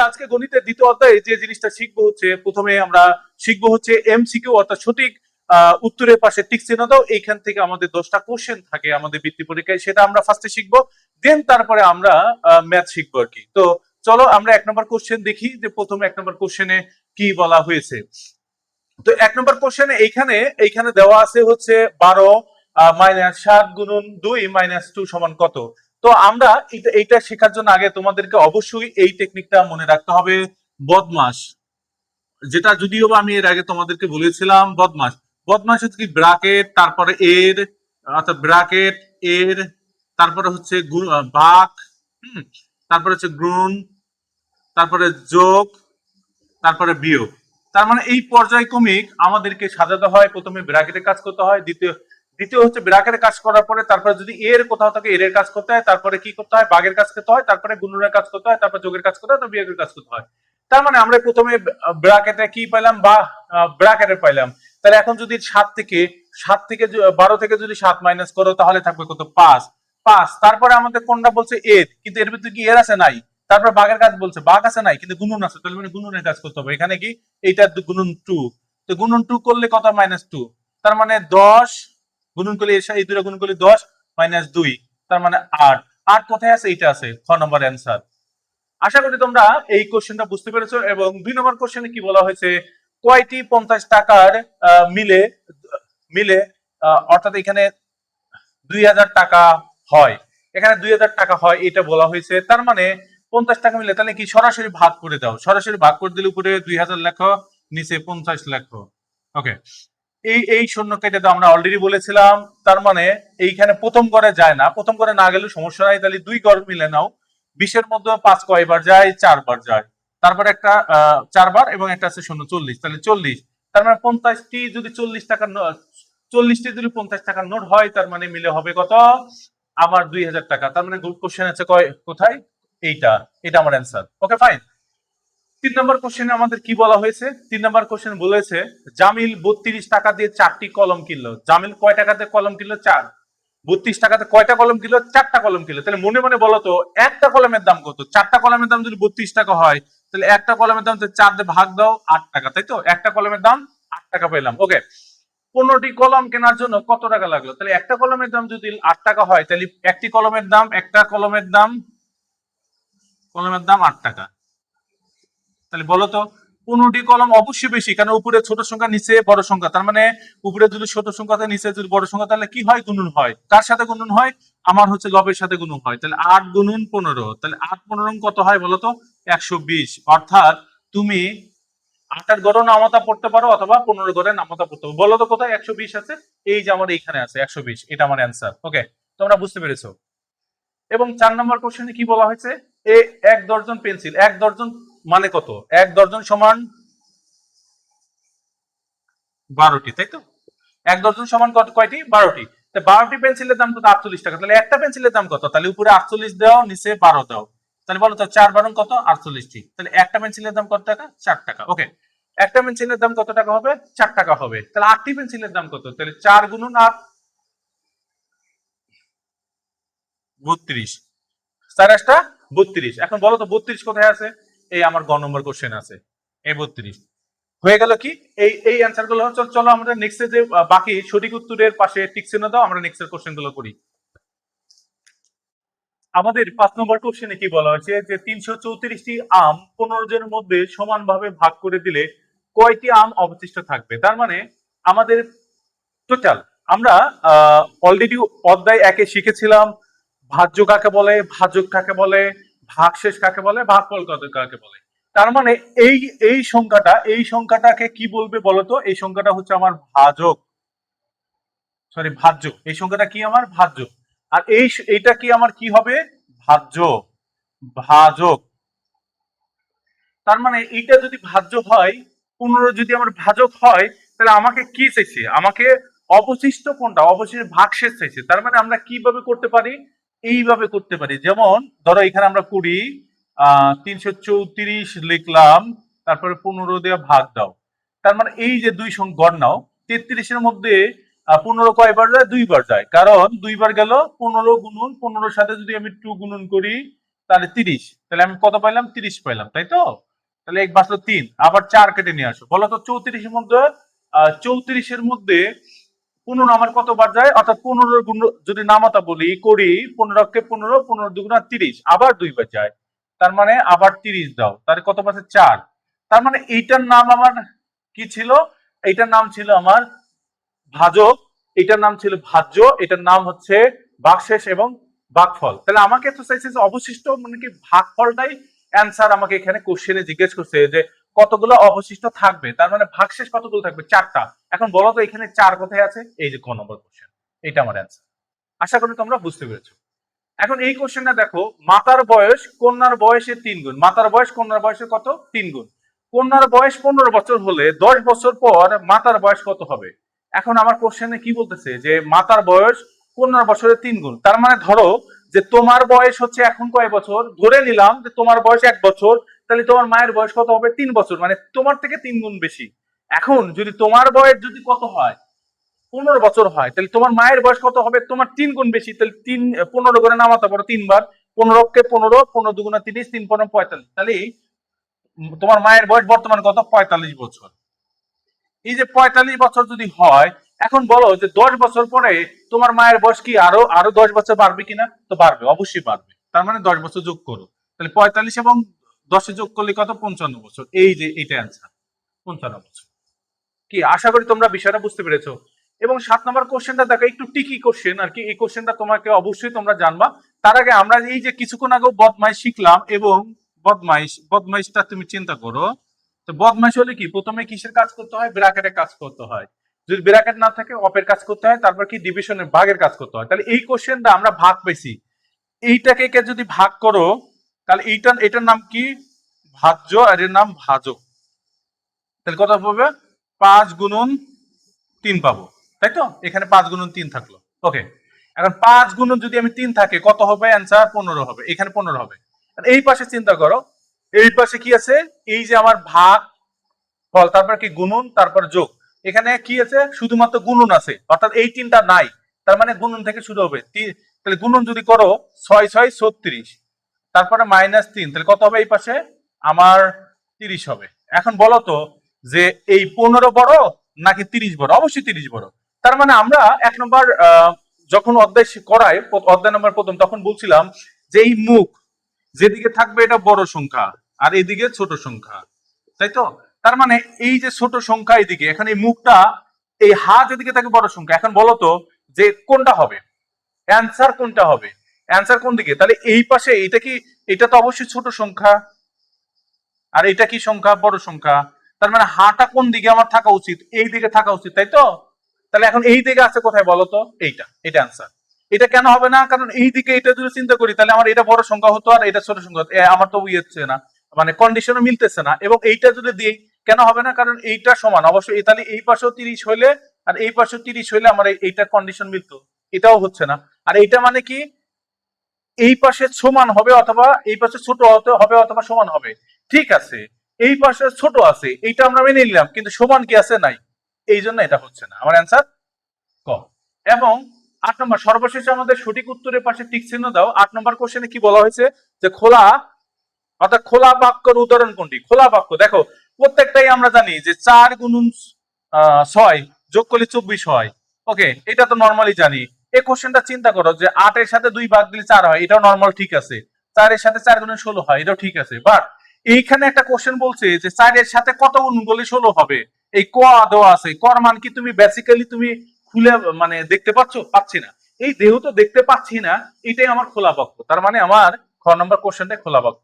আজকে গণিতের দ্বিতীয় অধ্যায়ে যে জিনিসটা শিখবো হচ্ছে, প্রথমে আমরা শিখবো হচ্ছে এমসিকিউ, অর্থাৎ সঠিক উত্তরের পাশে টিক চিহ্ন দাও। এইখান থেকে আমাদের 10টা কোশ্চেন থাকে আমাদের বৃত্তি পরীক্ষায়, সেটা আমরা ফার্স্টে শিখবো, দেন তারপরে আমরা ম্যাথ শিখবো আর কি। তো চলো আমরা 1 নম্বর কোশ্চেন দেখি, যে প্রথমে 1 নম্বর কোশ্চেনে কি বলা হয়েছে। তো 1 নম্বর কোশ্চেনে এইখানে দেওয়া আছে হচ্ছে 12 -7 গুণন 2 -2 সমান কত। তো আমরা এইটা শেখার জন্য আগে তোমাদেরকে অবশ্যই এই টেকনিকটা মনে রাখতে হবে, বদমাস, যেটা যদিও বা আমি এর আগে তোমাদেরকে বলেছিলাম। বদমাস, বদমাস হচ্ছে কি ব্র্যাকেট, তারপরে এর, অর্থাৎ ব্র্যাকেট এর, তারপরে হচ্ছে ভাগ, তারপরে হচ্ছে গুণ, তারপরে যোগ, তারপরে বিয়োগ। তার মানে এই পর্যায়ক্রমিক আমাদেরকে সাজাতে হয়। প্রথমে ব্র্যাকেটের কাজ করতে হয়, দ্বিতীয় হচ্ছে ব্র্যাকেটের কাজ করার পরে তারপরে যদি এর কোথাও থাকে এর কাজ করতে হয়, তারপরে কি করতে হয়, ভাগের কাজ করতে হয়, তারপরে গুণনের কাজ করতে হয়, তারপরে যোগের কাজ করতে হয়, তারপর বিয়োগের কাজ করতে হয়। তার মানে আমরা প্রথমে ব্র্যাকেটে কি পাইলাম, বা ব্র্যাকেটে পাইলাম। তাহলে এখন যদি 12 থেকে যদি 7 মাইনাস করো তাহলে থাকবে কত, 5। তারপরে আমাদের কোনটা বলছে এর, কিন্তু এর ভিতরে কি এর আছে, নাই। তারপর ভাগের কাজ বলছে, ভাগ আছে নাই, কিন্তু গুণন আছে, তাহলে মানে গুণনের কাজ করতে হবে। এখানে কি এইটা গুণন 2, তো গুণন 2 করলে কত, -2। তার মানে 10 গুণন করলে এই দুটো গুণ করলে 10 -2, তার মানে 8। কোথায় আছে, এইটা আছে, খ নম্বর অ্যান্সার। আশা করি তোমরা এই কোশ্চেনটা বুঝতে পেরেছো। এবং 2 নম্বর কোশ্চেনে কি বলা হয়েছে, কয়টি 50 টাকার মিলে মিলে অর্থাৎ এখানে 2000 টাকা হয়, এখানে 2000 টাকা হয়, এটা বলা হয়েছে। তার মানে 50 টাকা মিলে, তাহলে কি সরাসরি ভাগ করে দাও, সরাসরি ভাগ করে দিলে উপরে 2000 লেখো, নিচে 50 লেখো। ওকে, এই শূন্য কেটে দাও, আমরা অলরেডি বলেছিলাম। তার মানে এইখানে প্রথম ঘরে যায় না, প্রথম ঘরে না গেলে সমস্যা নাই, তাহলে 2 ঘর মিলে নাও। 20-এর মধ্যে 5 কয়বার যায়, 4 বার যায়। তারপরে একটা 4 বার, এবং একটা আছে 0, 40, তাহলে 40। তার মানে 50টি যদি 40 টাকার 40টি যদি 50 টাকার নোট হয়, তার মানে মিলে হবে কত, আমার 2000 টাকা। তার মানে কোশ্চেন আছে কোথায়, এটা আমার অ্যান্সার। Okay fine. 3 নম্বর কোশ্চেনে আমাদের কি বলা হয়েছে, 3 নম্বর কোশ্চেন বলেছে জামিল 32 টাকা দিয়ে 4টি কলম কিনলো। জামিল কয় টাকাতে কলম কিনলো, 4। 32 টাকাতে কয়টা কলম কিনলো, 4টা কলম কিনলো। তাহলে মনে মনে বলো তো, একটা কলমের দাম কত, 4টা কলমের দাম যদি 32 টাকা হয়, তাহলে একটা কলমের দাম 4 দিয়ে ভাগ দাও, 8 টাকা, তাই তো। একটা কলমের দাম 8 টাকা পেলাম। ওকে, 15টি কলম কেনার জন্য কত টাকা লাগলো, তাহলে একটা কলমের দাম যদি 8 টাকা হয়, তাহলে একটা কলমের দাম 8 টাকা। তাহলে বলো তো, 15টি কলম অবশ্যই বেশি, কারণ উপরে ছোট সংখ্যা, নিচে বড় সংখ্যা। তার মানে উপরে যদি ছোট সংখ্যা থাকে, নিচে যদি বড় সংখ্যা, তাহলে কি হয়, গুণন হয়। কার সাথে গুণন হয়, আমার হচ্ছে লবের সাথে গুণন হয়। তাহলে 8 গুণন 15, তাহলে 8 15 কত হয় বলো তো, 120। অর্থাৎ তুমি 8-এর গড় নামতা পড়তে পারো, অথবা 15 গড়ের নামতা পড়তে পারো। বলো তো কোথায় 120 আছে, এই যে আমার এইখানে আছে 120, এটা আমার অ্যান্সার। ওকে, তোমরা বুঝতে পেরেছো। এবং 4 নম্বর কোশ্চেনে কি বলা হয়েছে, এক দর্জন পেন্সিল, এক দর্জন মানে কত, এক দর্জন সমান 12টি, তাই তো। এক দর্জন সমান কয়টি, 12টি। 12টি পেন্সিলের দাম কত, 48 টাকা। তাহলে একটা পেন্সিলের দাম কত, তাহলে উপরে 48 দাও, নিচে 12 দাও। তাহলে বলো তো 4 12 কত, 48টি। তাহলে একটা পেন্সিলের দাম কত টাকা, 4 টাকা। ওকে, একটা পেন্সিলের দাম কত টাকা হবে, 4 টাকা হবে। তাহলে 8টি পেন্সিলের দাম কত, তাহলে 4 গুণন 8, 32। 4 32। এখন বলো তো 32 কোথায় আছে, এই আমার গ নম্বর কোশ্চেন আছে, এই 32 হয়ে গেল কি, এই অ্যান্সার গুলো। চলো আমরা নেক্সট যে বাকি সঠিক উত্তরের পাশে টিক চিহ্ন দাও, আমরা নেক্সট এর কোশ্চেন গুলো করি। আমাদের 5 নম্বর কোশ্চেনে কি বলা হয়েছে, যে 334টি আম 15 জনের মধ্যে সমানভাবে ভাগ করে দিলে কয়টি আম অবশিষ্ট থাকবে। তার মানে আমাদের টোটাল, আমরা অলরেডি অধ্যায় 1-এ শিখেছিলাম ভাজ্য কাকে বলে, ভাজক কাকে বলে, ভাগশেষ কাকে বলে, ভাগফল কাকে বলে। তার মানে এই সংখ্যাটাকে কি বলবে বলতো, এই সংখ্যাটা হচ্ছে আমার ভাজ্য। এই সংখ্যাটা কি আমার ভাজ্য। আর এইটা কি আমার কি হবে, ভাজ্য, ভাজক। তার মানে এইটা যদি ভাজ্য হয়, 15 যদি আমার ভাজক হয়, তাহলে আমাকে কি চাইছে, আমাকে অবশিষ্ট কোনটা, অবশিষ্ট ভাগশেষ চাইছে। তার মানে আমরা কিভাবে করতে পারি, এইভাবে করতে পারি। যেমন ধরো এখানে আমরা করি 334 লিখলাম, তারপরে 15 দিয়ে ভাগ দাও। তার মানে এই যে দুই গড় নাও, 33-এর মধ্যে 15 কয়বার যায়, 2 বার যায়। কারণ 2 বার গেল, 15 গুণন 15-র সাথে যদি আমি 2 গুণন করি, তাহলে 30, তাহলে আমি কত পাইলাম? 30 পাইলাম, তাই তো? তাহলে এক বাঁচলো 3, আবার 4 কেটে নিয়ে আসো। বলো তো 34 এর মধ্যে 34 এর মধ্যে 15 আমার কতবার যায়? অর্থাৎ 15 গুণ যদি নামাতা বলি করি, 15 কে 15, 15 দুগুণা 30, আবার 2 বার যায়। তার মানে আবার 30 দাও, তাহলে কত পাচ্ছে? 4। তার মানে এইটার নাম আমার কি ছিল? এইটার নাম ছিল আমার ভাজক, এটার নাম ছিল ভাজ্য, এটার নাম হচ্ছে ভাগশেষ এবং ভাগফল। তাহলে আমাকে তো চাইছে যে অবশিষ্ট মানে কি ভাগফলটাই অ্যান্সার আমাকে এখানে কোশ্চেনে জিজ্ঞেস করছে যে কতগুলো অবশিষ্ট থাকবে, তার মানে ভাগশেষ কতগুলো থাকবে? 4টা। এখন বলো তো এখানে 4 কোথায় আছে? এই যে ক নম্বর কোশ্চেন, এটা আমার অ্যান্সার। আশা করি তোমরা বুঝতে পেরেছো। এখন এই কোশ্চেনটা দেখো, মাতার বয়স কন্যার বয়সের 3 গুণ। মাতার বয়স কন্যার বয়সের কত? 3 গুণ। কন্যার বয়স 15 বছর হলে 10 বছর পর মাতার বয়স কত হবে? এখন আমার কোশ্চেনে কি বলতেছে যে মাতার বয়স 15 বছরের 3 গুণ। তার মানে ধরো যে তোমার বয়স হচ্ছে এখন কয় বছর? ধরে নিলাম যে তোমার বয়স 1 বছর, তাহলে তোমার মায়ের বয়স কত হবে? 3 বছর, মানে তোমার থেকে 3 গুণ বেশি। এখন যদি তোমার বয়স যদি কত হয়? 15 বছর হয়, তাহলে তোমার মায়ের বয়স কত হবে? তোমার 3 গুণ বেশি। তাহলে 15 করে নামাতে পারো 3 বার। 15 কে 15, 15 দুগুণা 30, 3 15 45। তাহলে তোমার মায়ের বয়স বর্তমানে কত? 45 বছর। এই যে 45 বছর যদি হয়, এখন বলো যে 10 বছর পরে তোমার মায়ের বয়স কি আরো আরো 10 বছর বাড়বে কিনা? তো বাড়বে, অবশ্যই বাড়বে। তার মানে 10 বছর যোগ করো, তাহলে 45 এবং 10 যোগ করলে কত? 55 বছর। এই যে এটা অ্যান্সার, 55 বছর। কি আশা করি তোমরা বিষয়টা বুঝতে পেরেছো। এবং 7 নম্বর কোশ্চেনটা দেখো, একটু টিকি কোশ্চেন আর কি। এই কোশ্চেনটা তোমাকে অবশ্যই তোমরা জানবা। তার আগে আমরা এই যে কিছুক্ষণ আগেও বদমাইশ শিখলাম, এবং বদমাইশটা তুমি চিন্তা করো। তো বদমাইশ হলে কি প্রথমে কিসের কাজ করতে হয়? ব্র্যাকেটের কাজ করতে হয়। যদি ব্র্যাকেট না থাকে অপের কাজ করতে হয়, তারপর কি ডিভিশনের ভাগের কাজ করতে হয়। তাহলে এই কোশ্চেনটা আমরা ভাগ পেয়েছি, এইটাকে যদি ভাগ করো, তাহলে এটার নাম কি? ভাজ্য, আর এর নাম ভাজক। তাহলে কত পাবে? 5 গুণন 3 পাবো, তাই তো? এখানে 5 গুণন 3 থাকলো। ওকে, এখন 5 গুণন যদি আমি 3 থাকে কত হবে? অ্যান্সার 15 হবে। এখানে 15 হবে। এই পাশে চিন্তা করো, এই পাশে কি আছে? এই যে আমার ভাগ ফল, তারপর কি গুণন, তারপর যোগ। এখানে কি আছে? শুধুমাত্র গুণন আছে, অর্থাৎ এই 3টা নাই। তার মানে গুণন থেকে শুরু হবে। তাহলে গুণন যদি করো 6 6 36, তারপরে -3, তাহলে কত হবে? এই পাশে আমার 30 হবে। এখন বলো তো যে এই 15 বড় নাকি 30 বড়? অবশ্যই 30 বড়। তার মানে আমরা 1 নম্বর যখন অধ্যায় করায়, অধ্যায় নম্বর প্রথম, তখন বলছিলাম যে এই মুখ যেদিকে থাকবে এটা বড় সংখ্যা, আর এদিকে ছোট সংখ্যা, তাই তো? তার মানে এই যে ছোট সংখ্যা এদিকে, এখানে এই মুখটা, এই হাত এদিকে থাকে বড় সংখ্যা। এখন বলো তো যে কোনটা হবে? অ্যান্সার কোনটা হবে? অ্যান্সার কোন দিকে? তাহলে এই পাশে এটা কি? এটা তো অবশ্যই ছোট সংখ্যা, আর এটা কি সংখ্যা? বড় সংখ্যা। তার মানে হাটা কোন দিকে আমার থাকা উচিত? এই দিকে থাকা উচিত, তাই তো? তাহলে এখন এই দিকে আছে কোথায় বলো তো? এইটা, এটা অ্যান্সার। এটা কেন হবে না? কারণ এই দিকে এটা যদি চিন্তা করি, তাহলে আমার এটা বড় সংখ্যা হতো আর এটা ছোট সংখ্যা হতো। আমার তো হচ্ছে না, মানে কন্ডিশনও মিলতেছে না। এবং এইটা যদি দিই, কেন হবে না? কারণ এইটা সমান অবশ্যই। তাহলে এই পাশেও 30 হইলে আর এই পাশেও 30 হইলে আমার এইটা কন্ডিশন মিলতো, এটাও হচ্ছে না। আর এইটা মানে কি? এই পাশে সমান হবে অথবা এই পাশে ছোট হবে অথবা সমান হবে। ঠিক আছে, এই পাশে ছোট আছে, এইটা আমরা মেনে নিলাম, কিন্তু সমান কি আছে? নাই। এই জন্য এটা হচ্ছে না। আমার অ্যান্সার ক। এবং 8 নম্বর, সর্বশেষে আমাদের সঠিক উত্তরের পাশে টিক চিহ্ন দাও। 8 নম্বর কোশ্চেনে কি বলা হয়েছে? যে খোলা, অর্থাৎ খোলা বাক্যর উদাহরণ কোনটি? খোলা বাক্য দেখো, প্রত্যেকটাই আমরা জানি যে 4 গুণন 6 যোগ করলে 24 হয়। ওকে, এটা তো নর্মালি জানি। এই কোশ্চেনটা চিন্তা করো যে 8 এর সাথে 2 ভাগ দিলে 4 হয়, এটাও নর্মাল, ঠিক আছে। 4 এর সাথে 4 গুণে 16 হয়, এটাও ঠিক আছে। বাট এইখানে একটা কোশ্চেন বলছে যে 4 এর সাথে কত গুণ করলে 16 হবে। এই ক দেওয়া আছে, কর মান কি তুমি বেসিক্যালি তুমি খুলে মানে দেখতে পাচ্ছি না। এই যেহেতু দেখতে পাচ্ছি না, এটাই আমার খোলা বাক্য। তার মানে আমার খ নম্বর কোশ্চেনটা খোলা বাক্য।